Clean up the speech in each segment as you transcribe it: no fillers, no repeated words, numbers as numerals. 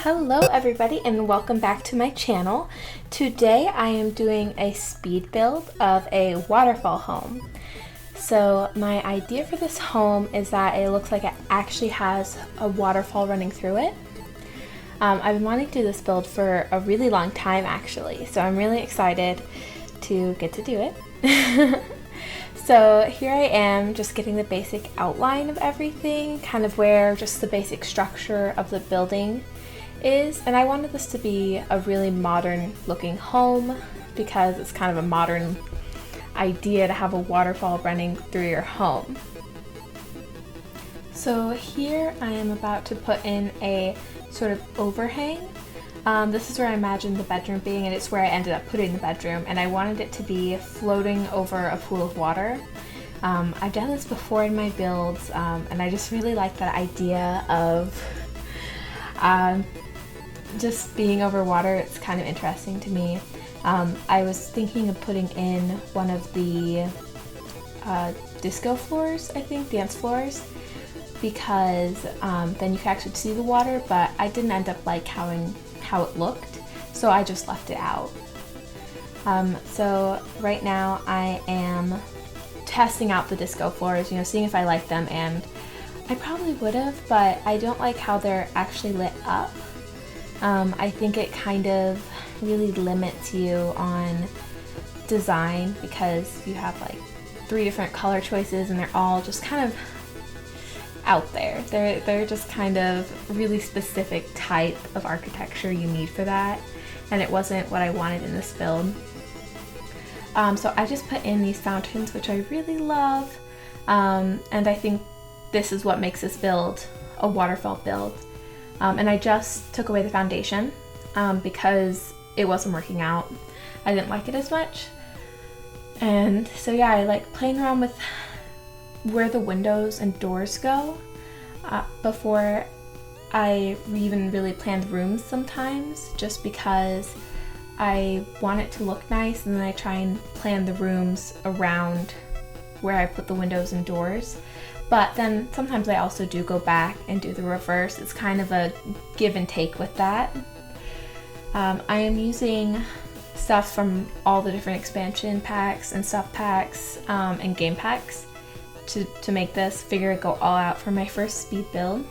Hello everybody and welcome back to my channel. Today I am doing a speed build of a waterfall home. So my idea for this home is that it looks like it actually has a waterfall running through it. I've been wanting to do this build for a really long time actually, so I'm really excited to get to do it. So here I am just getting the basic outline of everything, kind of where just the basic structure of the building is, and I wanted this to be a really modern looking home because it's kind of a modern idea to have a waterfall running through your home. So here I am about to put in a sort of overhang. This is where I imagined the bedroom being, and it's where I ended up putting the bedroom, and I wanted it to be floating over a pool of water. I've done this before in my builds, and I just really like that idea of just being over water. It's kind of interesting to me. I was thinking of putting in one of the disco floors, I think, dance floors, because then you can actually see the water, but I didn't end up like how it looked, so I just left it out. So right now I am testing out the disco floors, seeing if I like them, and I probably would have, but I don't like how they're actually lit up. I think it kind of really limits you on design because you have like 3 different color choices and they're all just kind of out there. They're just kind of really specific type of architecture you need for that, and it wasn't what I wanted in this build. So I just put in these fountains, which I really love, and I think this is what makes this build a waterfall build. And I just took away the foundation because it wasn't working out. I didn't like it as much, and so yeah, I like playing around with where the windows and doors go before I even really planned rooms sometimes, just because I want it to look nice, and then I try and plan the rooms around where I put the windows and doors. But then sometimes I also do go back and do the reverse. It's kind of a give and take with that. I am using stuff from all the different expansion packs and stuff packs and game packs to make this. Figure it go all out for my first speed build.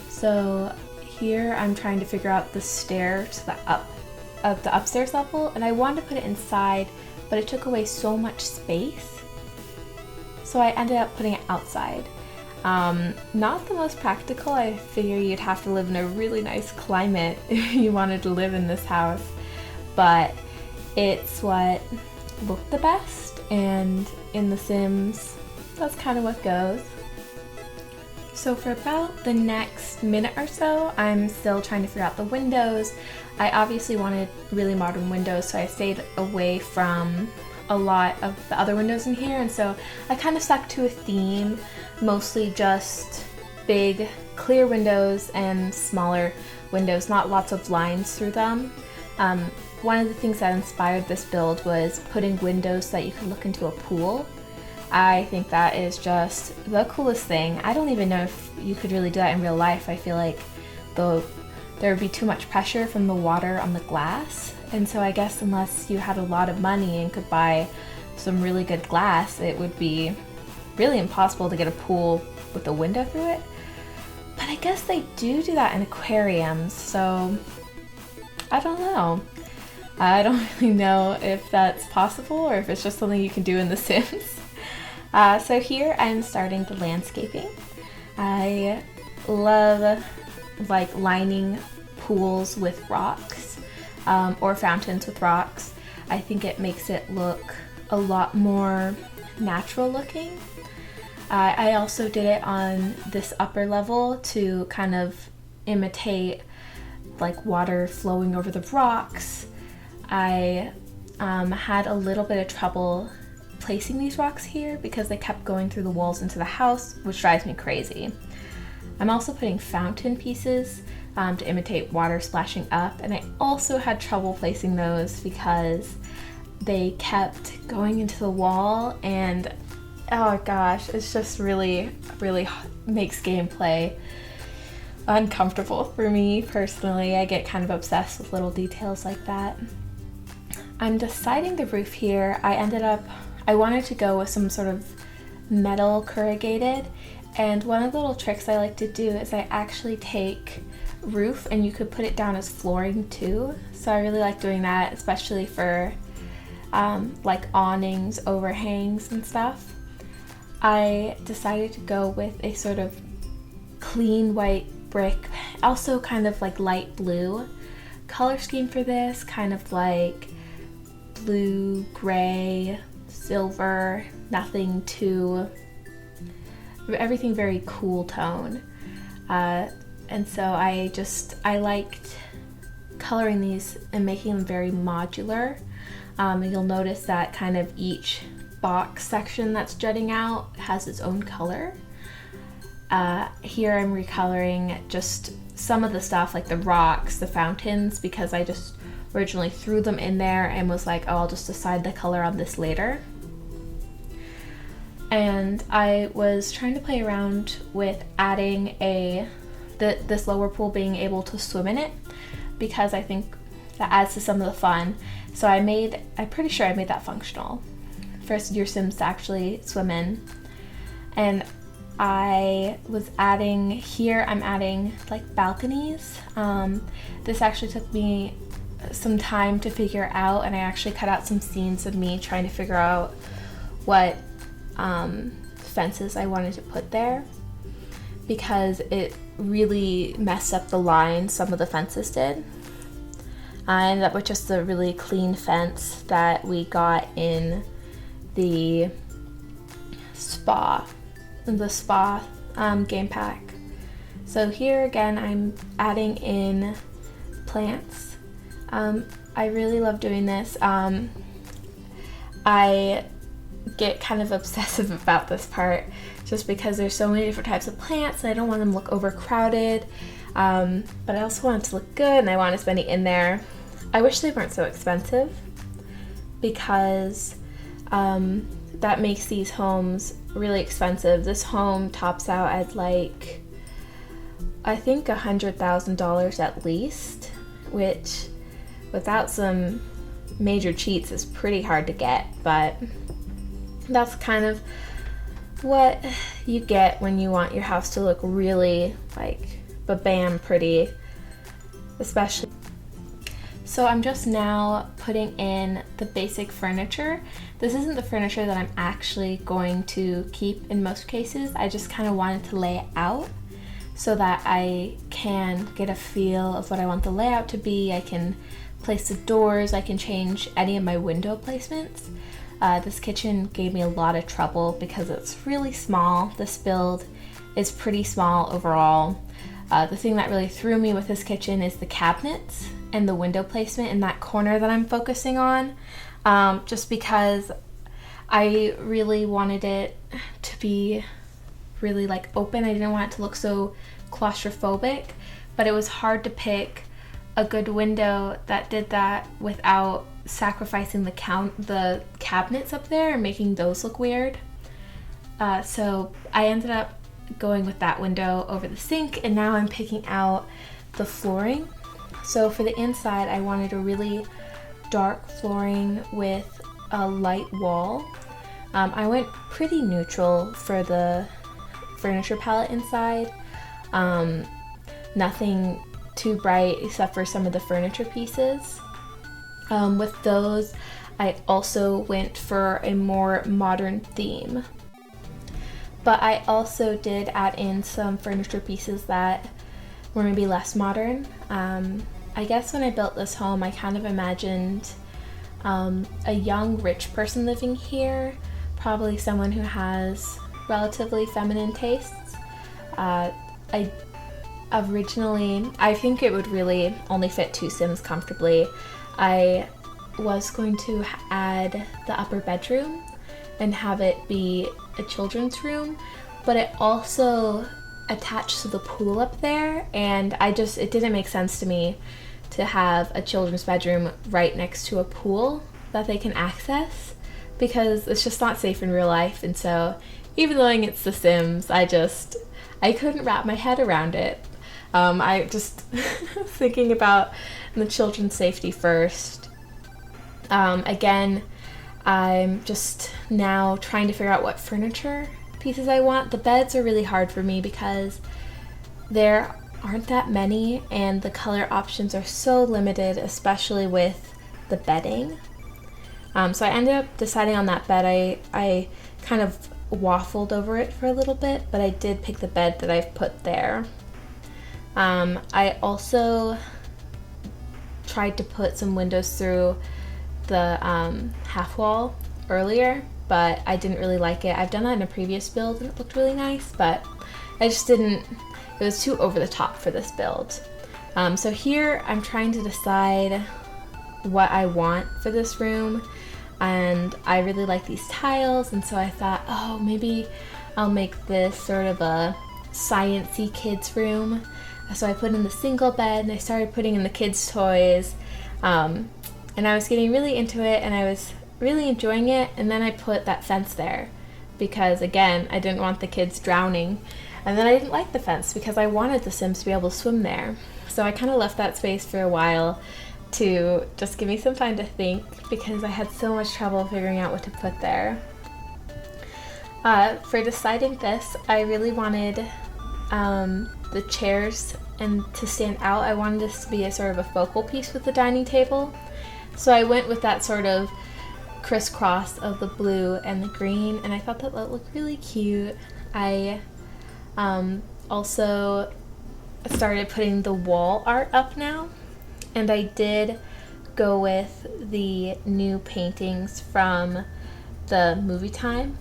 So here I'm trying to figure out the stair to the upstairs level, and I wanted to put it inside, but it took away so much space. So I ended up putting it outside. Not the most practical. I figure you'd have to live in a really nice climate if you wanted to live in this house, but it's what looked the best, and in The Sims, that's kind of what goes. So for about the next minute or so, I'm still trying to figure out the windows. I obviously wanted really modern windows, so I stayed away from a lot of the other windows in here, and so I kind of stuck to a theme, mostly just big clear windows and smaller windows, not lots of lines through them. One of the things that inspired this build was putting windows so that you could look into a pool. I think that is just the coolest thing. I don't even know if you could really do that in real life. I feel like there would be too much pressure from the water on the glass, and so I guess unless you had a lot of money and could buy some really good glass, it would be really impossible to get a pool with a window through it. But I guess they do that in aquariums, so I don't know. I don't really know if that's possible or if it's just something you can do in The Sims. So here I'm starting the landscaping. I love like lining pools with rocks or fountains with rocks. I think it makes it look a lot more natural looking. I also did it on this upper level to kind of imitate like water flowing over the rocks. I had a little bit of trouble placing these rocks here because they kept going through the walls into the house, which drives me crazy. I'm also putting fountain pieces to imitate water splashing up, and I also had trouble placing those because they kept going into the wall, and oh gosh, it's just really makes gameplay uncomfortable for me personally. I get kind of obsessed with little details like that. I'm deciding the roof here. I wanted to go with some sort of metal corrugated, and one of the little tricks I like to do is I actually take roof and you could put it down as flooring too. So I really like doing that, especially for like awnings, overhangs and stuff. I decided to go with a sort of clean white brick, also kind of like light blue color scheme for this, kind of like blue, gray, silver, nothing too, everything very cool tone. And so I liked coloring these and making them very modular. And you'll notice that kind of each box section that's jutting out has its own color. Here I'm recoloring just some of the stuff like the rocks, the fountains, because I just originally threw them in there and was like, oh, I'll just decide the color on this later. And I was trying to play around with adding this lower pool, being able to swim in it, because I think that adds to some of the fun. So I'm pretty sure I made that functional for your Sims to actually swim in. And I was adding here, I'm adding like balconies. This actually took me some time to figure out, and I actually cut out some scenes of me trying to figure out what fences I wanted to put there, because it really messed up the line some of the fences did. I ended up with just a really clean fence that we got in the spa game pack. So here again I'm adding in plants. I really love doing this. I get kind of obsessive about this part just because there's so many different types of plants and I don't want them to look overcrowded, but I also want it to look good and I want as many in there. I wish they weren't so expensive, because that makes these homes really expensive. This home tops out at like, I think $100,000 at least, which without some major cheats is pretty hard to get, but that's kind of what you get when you want your house to look really like ba-bam pretty, especially. So I'm just now putting in the basic furniture. This isn't the furniture that I'm actually going to keep in most cases. I just kind of wanted to lay it out so that I can get a feel of what I want the layout to be. I can place the doors, I can change any of my window placements. This kitchen gave me a lot of trouble because it's really small. This build is pretty small overall. The thing that really threw me with this kitchen is the cabinets and the window placement in that corner that I'm focusing on, just because I really wanted it to be really like open. I didn't want it to look so claustrophobic, but it was hard to pick a good window that did that without sacrificing the cabinets up there and making those look weird. So I ended up going with that window over the sink, and now I'm picking out the flooring. So for the inside, I wanted a really dark flooring with a light wall. I went pretty neutral for the furniture palette inside. Nothing too bright except for some of the furniture pieces. With those, I also went for a more modern theme. But I also did add in some furniture pieces that were maybe less modern. I guess when I built this home, I kind of imagined a young, rich person living here, probably someone who has relatively feminine tastes. I think it would really only fit 2 Sims comfortably. I was going to add the upper bedroom and have it be a children's room, but it also attached to the pool up there, and it didn't make sense to me to have a children's bedroom right next to a pool that they can access, because it's just not safe in real life. And so even though it's The Sims, I couldn't wrap my head around it. I just thinking about the children's safety first. Again, I'm just now trying to figure out what furniture pieces I want. The beds are really hard for me because there aren't that many and the color options are so limited, especially with the bedding. So I ended up deciding on that bed. I kind of waffled over it for a little bit, but I did pick the bed that I've put there. I also tried to put some windows through the half wall earlier, but I didn't really like it. I've done that in a previous build and it looked really nice, but I just didn't, it was too over the top for this build. So here I'm trying to decide what I want for this room, and I really like these tiles, and so I thought, oh, maybe I'll make this sort of a science-y kids room. So I put in the single bed and I started putting in the kids' toys, and I was getting really into it and I was really enjoying it, and then I put that fence there because, again, I didn't want the kids drowning, and then I didn't like the fence because I wanted the Sims to be able to swim there. So I kind of left that space for a while to just give me some time to think because I had so much trouble figuring out what to put there. For deciding this, I really wanted the chairs and to stand out. I wanted this to be a sort of a focal piece with the dining table. So I went with that sort of crisscross of the blue and the green, and I thought that looked really cute. I also started putting the wall art up now, and I did go with the new paintings from the movie time.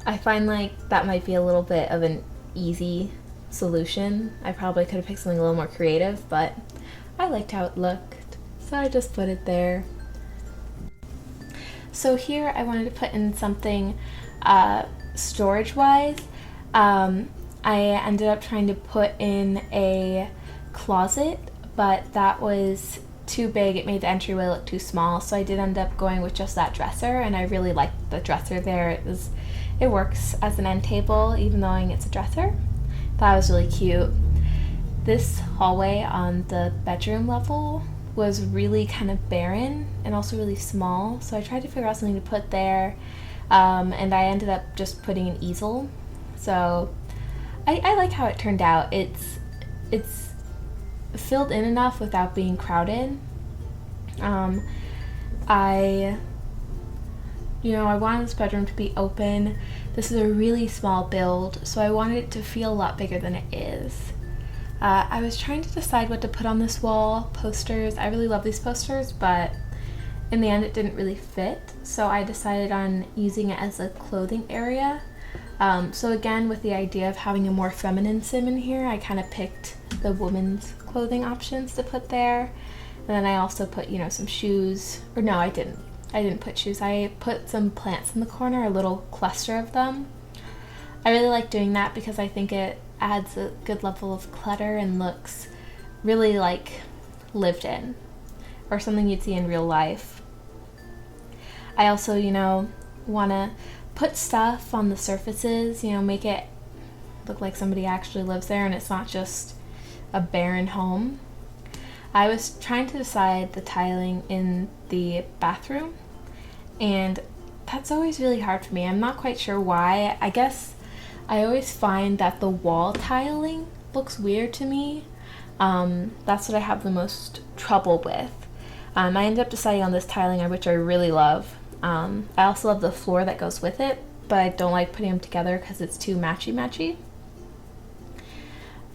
I find like that might be a little bit of an easy solution. I probably could have picked something a little more creative, but I liked how it looked, so I just put it there. So here I wanted to put in something storage-wise. I ended up trying to put in a closet, but that was too big. It made the entryway look too small, so I did end up going with just that dresser, and I really liked the dresser there. It works as an end table even though it's a dresser. That was really cute. This hallway on the bedroom level was really kind of barren and also really small, so I tried to figure out something to put there, and I ended up just putting an easel. So I like how it turned out. It's filled in enough without being crowded. I wanted this bedroom to be open. This is a really small build, so I wanted it to feel a lot bigger than it is. I was trying to decide what to put on this wall. Posters. I really love these posters, but in the end it didn't really fit, so I decided on using it as a clothing area. So again, with the idea of having a more feminine sim in here, I kind of picked the women's clothing options to put there. And then I also put, some shoes. Or no, I didn't. I didn't put shoes. I put some plants in the corner, a little cluster of them. I really like doing that because I think it adds a good level of clutter and looks really like lived in, or something you'd see in real life. I also, want to put stuff on the surfaces, make it look like somebody actually lives there and it's not just a barren home. I was trying to decide the tiling in the bathroom, and that's always really hard for me. I'm not quite sure why. I guess I always find that the wall tiling looks weird to me. That's what I have the most trouble with. I ended up deciding on this tiling, which I really love. I also love the floor that goes with it, but I don't like putting them together because it's too matchy-matchy.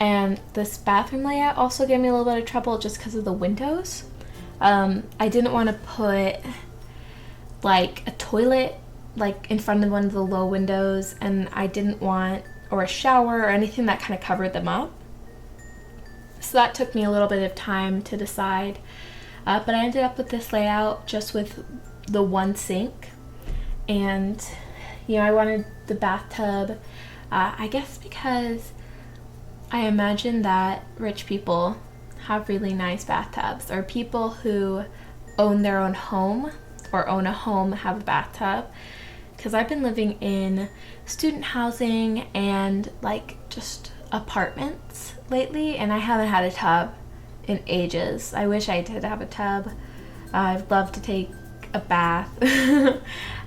And this bathroom layout also gave me a little bit of trouble just because of the windows. I didn't want to put like a toilet like in front of one of the low windows, and I didn't want, or a shower or anything that kind of covered them up. So that took me a little bit of time to decide, but I ended up with this layout just with the one sink. And I wanted the bathtub, I guess because I imagine that rich people have really nice bathtubs, or people who own their own home or own a home have a bathtub, because I've been living in student housing and like just apartments lately, and I haven't had a tub in ages. I wish I did have a tub. I'd love to take a bath.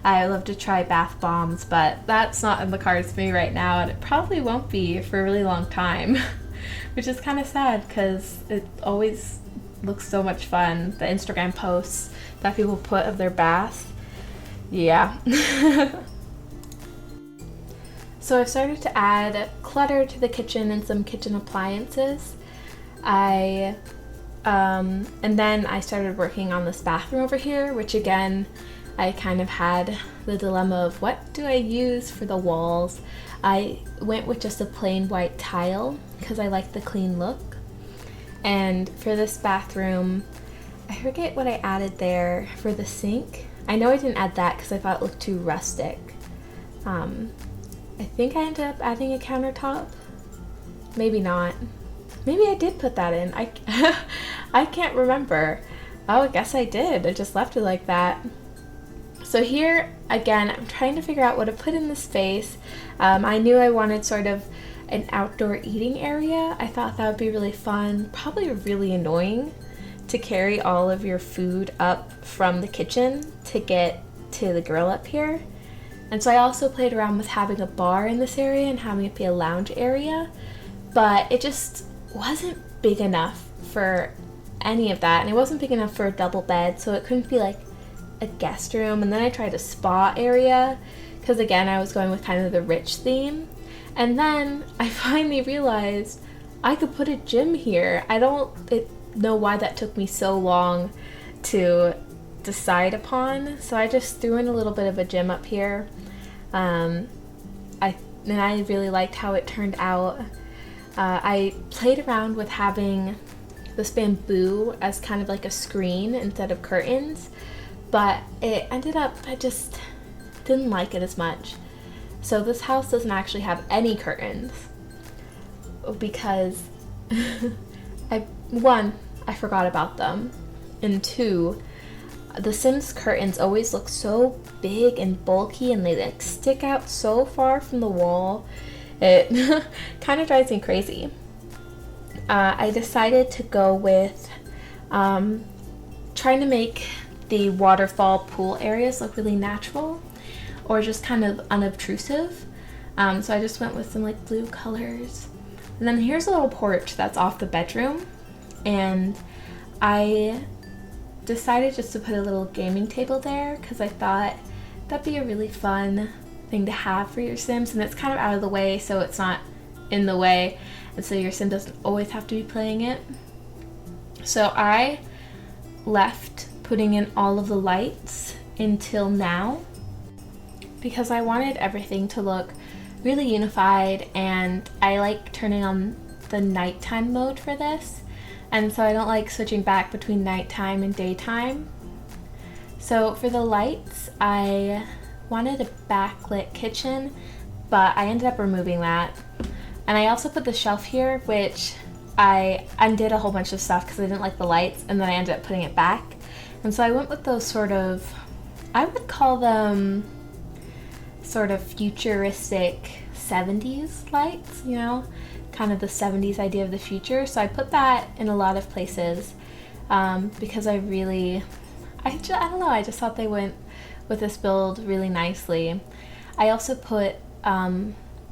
I love to try bath bombs, but that's not in the cards for me right now, and it probably won't be for a really long time, which is kind of sad because it always looks so much fun. The Instagram posts that people put of their bath. Yeah. So I've started to add clutter to the kitchen and some kitchen appliances. And then I started working on this bathroom over here, which again, I kind of had the dilemma of what do I use for the walls. I went with just a plain white tile because I like the clean look. And for this bathroom, I forget what I added there for the sink. I know I didn't add that because I thought it looked too rustic. I think I ended up adding a countertop. Maybe not. Maybe I did put that in. I can't remember. Oh, I guess I did. I just left it like that. So here, again, I'm trying to figure out what to put in this space. I knew I wanted sort of an outdoor eating area. I thought that would be really fun, probably really annoying to carry all of your food up from the kitchen to get to the grill up here. And so I also played around with having a bar in this area and having it be a lounge area, but it just wasn't big enough for any of that, and it wasn't big enough for a double bed, so it couldn't be like a guest room. And then I tried a spa area because again I was going with kind of the rich theme, and then I finally realized I could put a gym here. I don't know why that took me so long to decide upon, so I just threw in a little bit of a gym up here. I really liked how it turned out. I played around with having this bamboo as kind of like a screen instead of curtains, but it ended up, I just didn't like it as much. So this house doesn't actually have any curtains because I forgot about them, and two, the Sims curtains always look so big and bulky and they like stick out so far from the wall. It kind of drives me crazy. I decided to go with trying to make the waterfall pool areas look really natural or just kind of unobtrusive. So I just went with some like blue colors. And then here's a little porch that's off the bedroom, and I decided just to put a little gaming table there because I thought that'd be a really fun thing to have for your Sims, and it's kind of out of the way so it's not in the way, and so your Sim doesn't always have to be playing it. So I left putting in all of the lights until now because I wanted everything to look really unified, and I like turning on the nighttime mode for this. And so I don't like switching back between nighttime and daytime. So for the lights, I wanted a backlit kitchen, but I ended up removing that. And I also put the shelf here, which I undid a whole bunch of stuff because I didn't like the lights, and then I ended up putting it back. And so I went with those sort of, I would call them sort of futuristic 70s lights, you know? Kind of the 70s idea of the future. So I put that in a lot of places because I don't know, I just thought they went with this build really nicely. I also put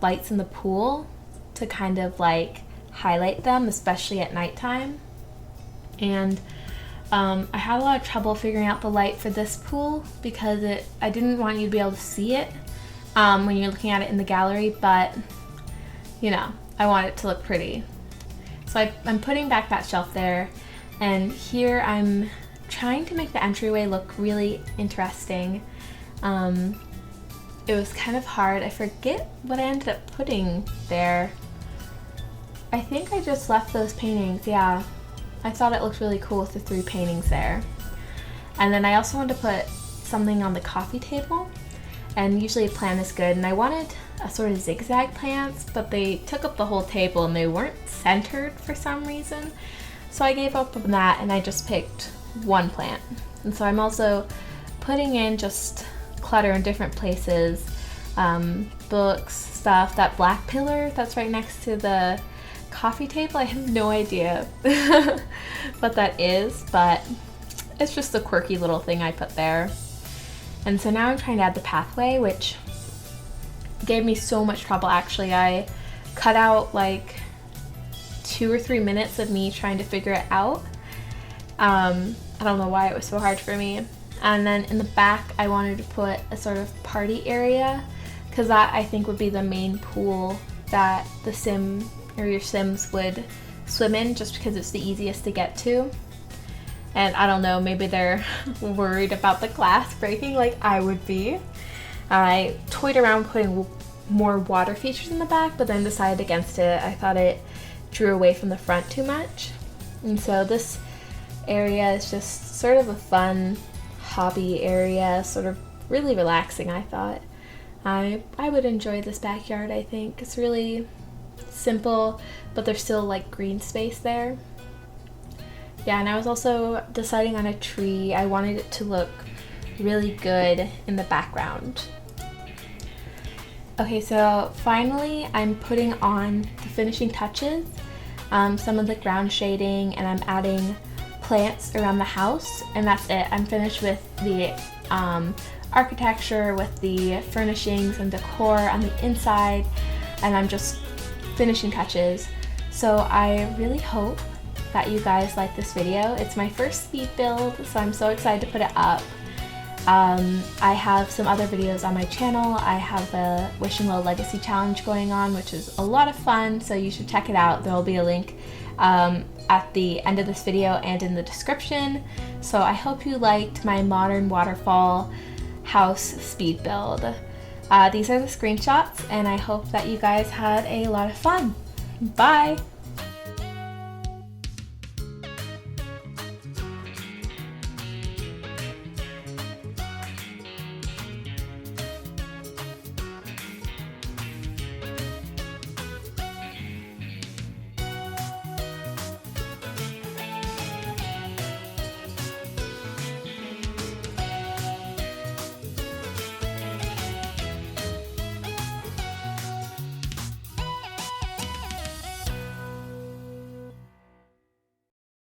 lights in the pool to kind of like highlight them, especially at nighttime. And I had a lot of trouble figuring out the light for this pool because I didn't want you to be able to see it when you're looking at it in the gallery, but you know, I want it to look pretty. So I'm putting back that shelf there, and here I'm trying to make the entryway look really interesting. It was kind of hard. I forget what I ended up putting there. I think I just left those paintings, yeah. I thought it looked really cool with the 3 paintings there. And then I also wanted to put something on the coffee table, and usually a plant is good, and I wanted a sort of zigzag plants, but they took up the whole table and they weren't centered for some reason. So I gave up on that and I just picked one plant. And so I'm also putting in just clutter in different places. books, stuff. That black pillar that's right next to the coffee table, I have no idea what that is, but it's just a quirky little thing I put there. And so now I'm trying to add the pathway, which gave me so much trouble actually. I cut out like 2 or 3 minutes of me trying to figure it out. I don't know why it was so hard for me. And then in the back I wanted to put a sort of party area, because that I think would be the main pool that the sim or your sims would swim in, just because it's the easiest to get to. And I don't know, maybe they're worried about the glass breaking like I would be. I toyed around putting more water features in the back, but then decided against it. I thought it drew away from the front too much. And so this area is just sort of a fun hobby area, sort of really relaxing, I thought. I would enjoy this backyard, I think. It's really simple, but there's still like green space there. Yeah, and I was also deciding on a tree. I wanted it to look really good in the background. Okay, so finally I'm putting on the finishing touches, some of the ground shading, and I'm adding plants around the house, and that's it. I'm finished with the architecture, with the furnishings and decor on the inside, and I'm just finishing touches. So I really hope that you guys like this video. It's my first speed build, so I'm so excited to put it up. I have some other videos on my channel. I have the Wishing Well Legacy Challenge going on, which is a lot of fun, so you should check it out. There will be a link at the end of this video and in the description. So I hope you liked my modern waterfall house speed build. These are the screenshots, and I hope that you guys had a lot of fun. Bye!